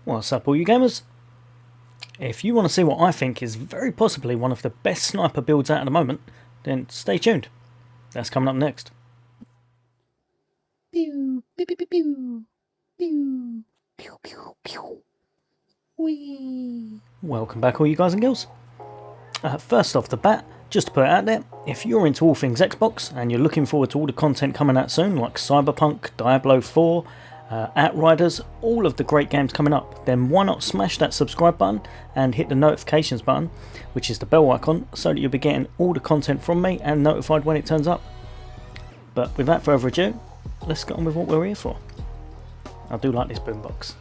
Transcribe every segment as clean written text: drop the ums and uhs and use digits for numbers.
What's up all you gamers? If you want to see what I think is very possibly one of the best sniper builds out at the moment, then stay tuned. That's coming up next. Pew, pew, pew, pew, pew. Pew, pew, pew, pew. Whee. Welcome back all you guys and girls. First off the bat, just to put it out there, if you're into all things Xbox and you're looking forward to all the content coming out soon like Cyberpunk, Diablo 4, Outriders, all of the great games coming up, then why not smash that subscribe button and hit the notifications button, which is the bell icon, so that you'll be getting all the content from me and notified when it turns up. But without further ado, let's get on with what we're here for. I do like this boombox.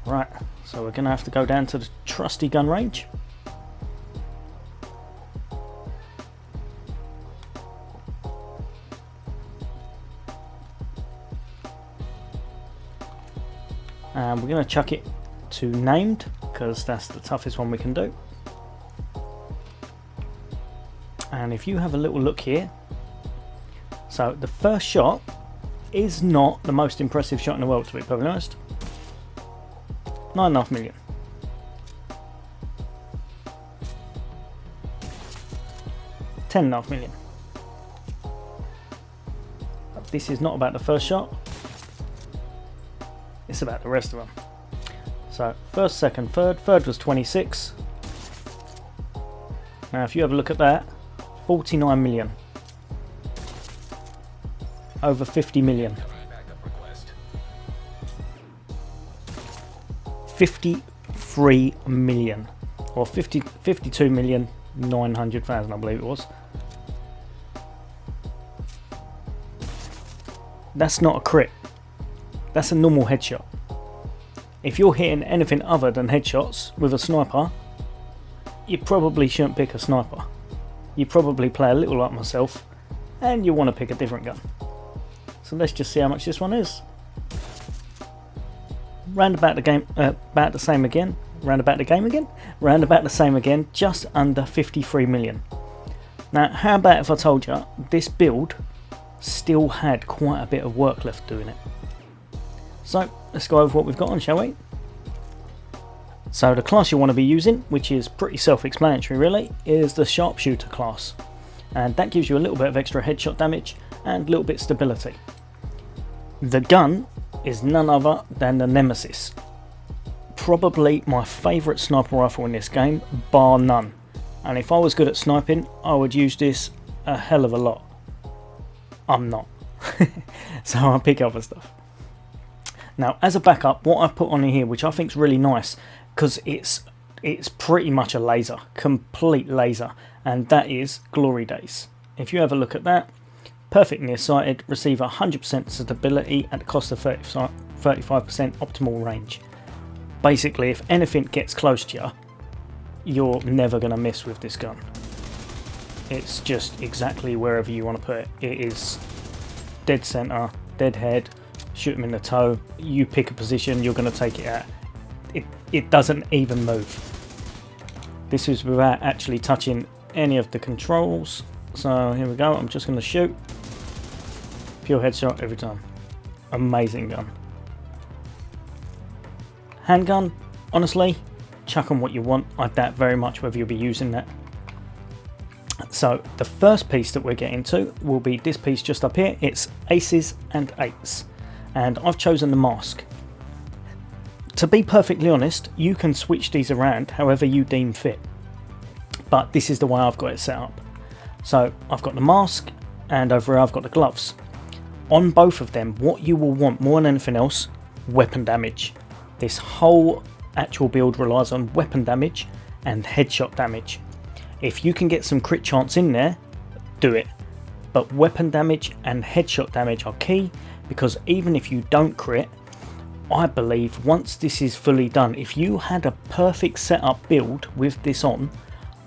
Right, so we're going to have to go down to the trusty gun range. And we're going to chuck it to named, because that's the toughest one we can do. And if you have a little look here, so the first shot is not the most impressive shot in the world, to be perfectly honest. 9.5 million. $10.5 million. But this is not about the first shot. It's about the rest of them. So first, second, third. Third was 26. Now if you have a look at that, 49 million. Over 50 million. 53 million. Or 52 million 900,000 I believe it was. That's not a crit. That's a normal headshot. If you're hitting anything other than headshots with a sniper, you probably shouldn't pick a sniper. You probably play a little like myself and you want to pick a different gun. So let's just see how much this one is. Round about the game, about the same again. Round about the game again? Round about the same again, just under 53 million. Now how about if I told you this build still had quite a bit of work left doing it. So let's go over what we've got on, shall we? So the class you want to be using, which is pretty self-explanatory really, is the sharpshooter class. And that gives you a little bit of extra headshot damage and a little bit of stability. The gun is none other than the Nemesis. Probably my favourite sniper rifle in this game, bar none. And if I was good at sniping, I would use this a hell of a lot. I'm not. So I'll pick other stuff. Now as a backup, what I've put on here, which I think is really nice, because it's pretty much a laser, complete laser, and that is Glory Days. If you have a look at that, perfect nearsighted, receive 100% stability at the cost of 35% optimal range. Basically, if anything gets close to you, you're never going to miss with this gun. It's just exactly wherever you want to put it. It is dead center, dead head, shoot them in the toe, you pick a position, you're going to take it out. It doesn't even move. This is without actually touching any of the controls. So here we go, I'm just going to shoot. Pure headshot every time. Amazing gun. Handgun, honestly, chuck on what you want. I doubt very much whether you'll be using that. So the first piece that we're getting to will be this piece just up here. It's aces and eights. And I've chosen the mask. To be perfectly honest, you can switch these around however you deem fit. But this is the way I've got it set up. So I've got the mask and over here I've got the gloves. On both of them, what you will want more than anything else, weapon damage. This whole actual build relies on weapon damage and headshot damage. If you can get some crit chance in there, do it. But weapon damage and headshot damage are key, because even if you don't crit, I believe once this is fully done, if you had a perfect setup build with this on,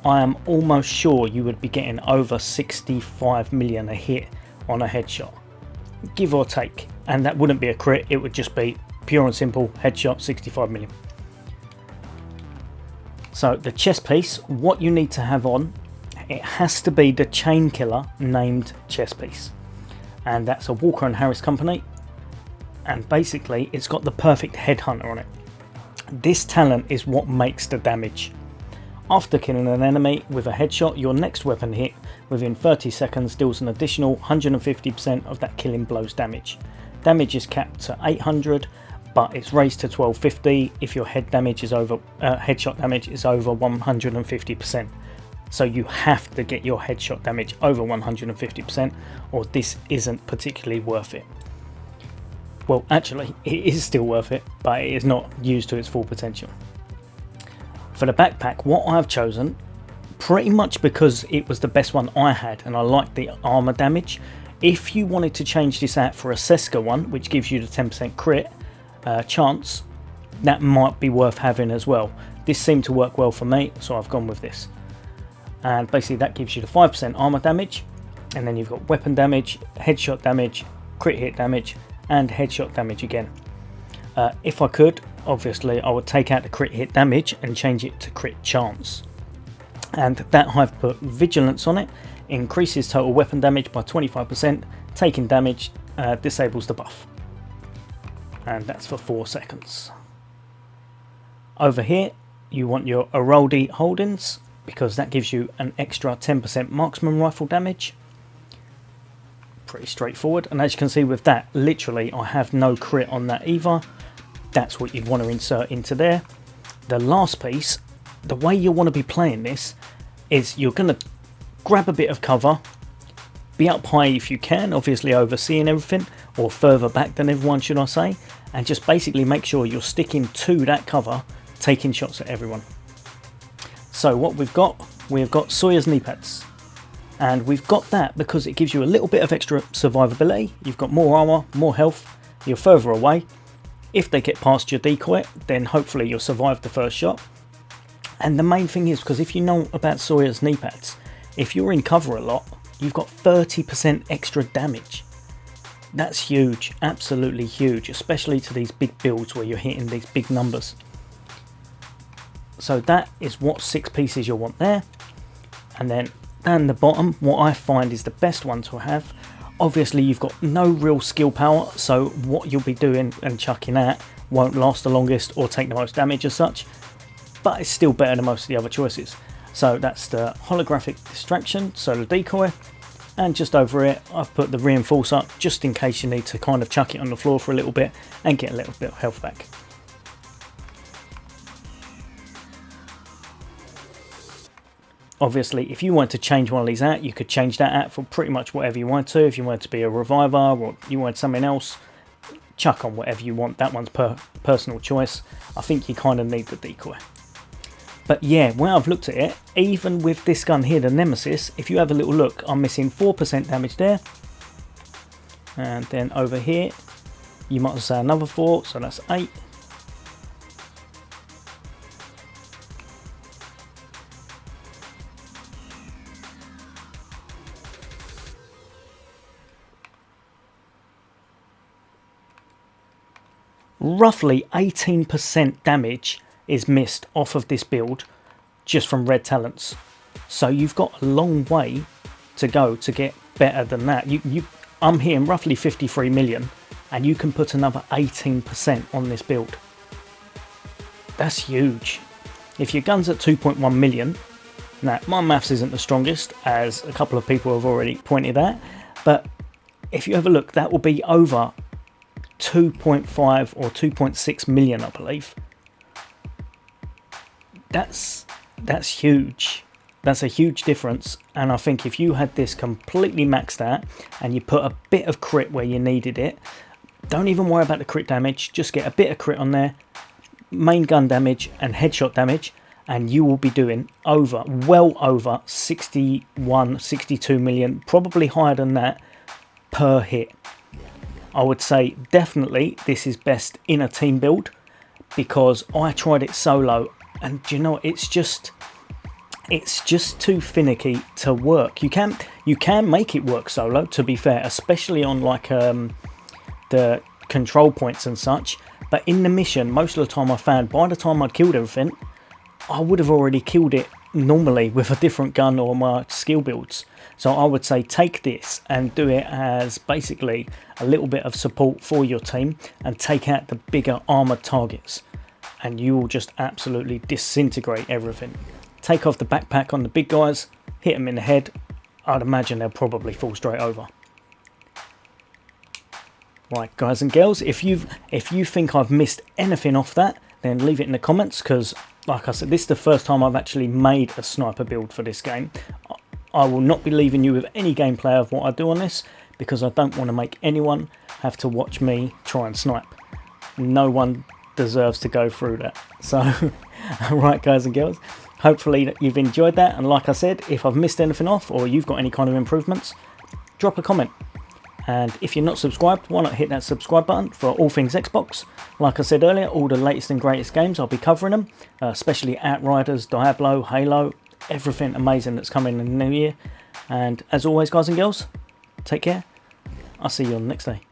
I am almost sure you would be getting over 65 million a hit on a headshot. Give or take. And that wouldn't be a crit, it would just be pure and simple headshot 65 million. So the chest piece, what you need to have on, it has to be the chain killer named chest piece. And that's a Walker and Harris company. and basically it's got the perfect headhunter on it. This talent is what makes the damage. After killing an enemy with a headshot, your next weapon hit within 30 seconds deals an additional 150% of that killing blow's damage. Damage is capped to 800, but it's raised to 1250 if your headshot damage is over 150%. So you have to get your headshot damage over 150%, or this isn't particularly worth it. Well, actually, it is still worth it, but it is not used to its full potential. For the backpack, what I've chosen, pretty much because it was the best one I had and I liked the armor damage. If you wanted to change this out for a Seska one, which gives you the 10% crit chance, that might be worth having as well. This seemed to work well for me, so I've gone with this. And basically that gives you the 5% armor damage, and then you've got weapon damage, headshot damage, crit hit damage, and headshot damage again. If I could, obviously I would take out the crit hit damage and change it to crit chance. And that I've put vigilance on it, increases total weapon damage by 25%, taking damage disables the buff. And that's for 4 seconds. Over here you want your Aroldi holdings, because that gives you an extra 10% marksman rifle damage. Pretty straightforward, and as you can see with that, literally I have no crit on that either. That's what you'd want to insert into there. The last piece, the way you want to be playing this is you're going to grab a bit of cover, be up high if you can, obviously overseeing everything, or further back than everyone should I say, and just basically make sure you're sticking to that cover, taking shots at everyone. So what we've got Sawyer's knee pads, and we've got that because it gives you a little bit of extra survivability. You've got more armor, more health, you're further away. If they get past your decoy, then hopefully you'll survive the first shot. And the main thing is, because if you know about Sawyer's knee pads, if you're in cover a lot, you've got 30% extra damage. That's huge, absolutely huge, especially to these big builds where you're hitting these big numbers. So that is what 6 pieces you'll want there. And then down the bottom, what I find is the best one to have. Obviously you've got no real skill power, so what you'll be doing and chucking at won't last the longest or take the most damage as such, but it's still better than most of the other choices. So that's the holographic distraction, so the decoy, and just over it I've put the reinforcer just in case you need to kind of chuck it on the floor for a little bit and get a little bit of health back. Obviously, if you want to change one of these out, you could change that out for pretty much whatever you want to. If you want to be a reviver or you want something else, chuck on whatever you want. That one's personal choice. I think you kind of need the decoy. But yeah, when I've looked at it, even with this gun here, the Nemesis, if you have a little look, I'm missing 4% damage there. And then over here, you might as well say another 4, so that's 8. Roughly 18% damage is missed off of this build just from red talents, so you've got a long way to go to get better than that. I'm hitting roughly 53 million and you can put another 18% on this build. That's huge. If your gun's at 2.1 million, now my maths isn't the strongest, as a couple of people have already pointed out, but if you have a look, that will be over 2.5 or 2.6 million, I believe. That's huge. That's a huge difference, and I think if you had this completely maxed out and you put a bit of crit where you needed it, don't even worry about the crit damage, just get a bit of crit on there, main gun damage and headshot damage, and you will be doing well over 61, 62 million, probably higher than that per hit. I would say definitely this is best in a team build, because I tried it solo and you know, it's just too finicky to work. You can make it work solo, to be fair, especially on like the control points and such, but in the mission most of the time I found by the time I'd killed everything, I would have already killed it normally with a different gun or my skill builds. So I would say take this and do it as basically a little bit of support for your team and take out the bigger armoured targets, and you will just absolutely disintegrate everything. Take off the backpack on the big guys, hit them in the head. I'd imagine they'll probably fall straight over. Right, guys and girls, if you think I've missed anything off that, then leave it in the comments, because like I said, this is the first time I've actually made a sniper build for this game. I will not be leaving you with any gameplay of what I do on this, because I don't want to make anyone have to watch me try and snipe. No one deserves to go through that. So, right guys and girls, hopefully you've enjoyed that, and like I said, if I've missed anything off or you've got any kind of improvements, drop a comment. And if you're not subscribed, why not hit that subscribe button for all things Xbox. Like I said earlier, all the latest and greatest games, I'll be covering them, especially Outriders, Diablo, Halo, everything amazing that's coming in the new year. And as always guys and girls, take care. I'll see you on the next day.